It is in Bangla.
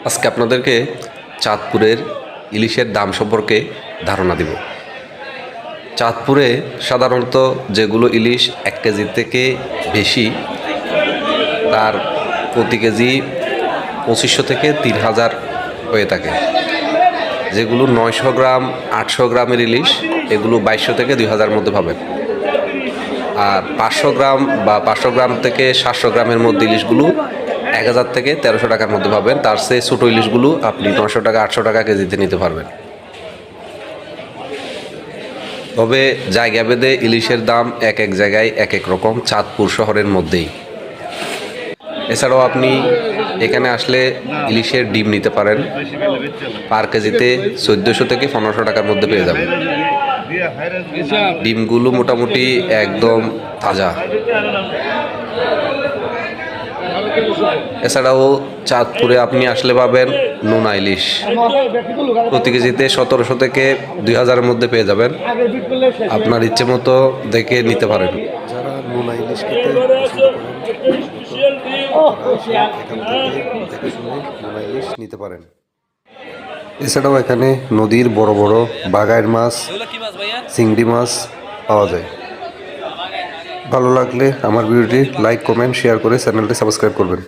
আজকে আপনাদেরকে চাঁদপুরের ইলিশের দাম সম্পর্কে ধারণা দিব। চাঁদপুরে সাধারণত যেগুলো ইলিশ 1 কেজি থেকে বেশি, তার প্রতি কেজি 2500 থেকে 3000 হয়ে থাকে। যেগুলো 900 গ্রাম 800 গ্রামের ইলিশ, এগুলো 2200 থেকে 2000 মধ্যে পাবেন। আর 500 গ্রাম বা 500 গ্রাম থেকে 700 গ্রামের মধ্যে ইলিশগুলো 1000 থেকে 1300 টাকার মধ্যে পাবেন। তার চেয়ে ছোটো ইলিশগুলো আপনি 900 টাকা 800 টাকা কেজিতে নিতে পারবেন। তবে জায়গা ভেদে ইলিশের দাম এক এক জায়গায় এক এক রকম, চাঁদপুর শহরের মধ্যেই। এছাড়াও আপনি এখানে আসলে ইলিশের ডিম নিতে পারেন, পার কেজিতে 1400 থেকে 1500 টাকার মধ্যে পেয়ে যাবেন। ডিমগুলো মোটামুটি একদম তাজা। এছাড়াও চাঁদপুরে আপনি আসলে পাবেন নোনা ইলিশ, প্রতি কেজিতে 1700 থেকে 2000-এর মধ্যে পেয়ে যাবেন। আপনার ইচ্ছে মতো দেখে নিতে পারেন। যারা নোনা ইলিশ খেতে পছন্দ করেন এখান থেকে দেখে শুনে নোনা ইলিশ নিতে পারেন। এছাড়াও এখানে নদীর বড় বড় বাগাইর মাছ, চিংড়ি মাছ পাওয়া যায়। ভালো লাগলে আমার ভিডিওটি লাইক, কমেন্ট, শেয়ার করে চ্যানেলটি সাবস্ক্রাইব করবেন।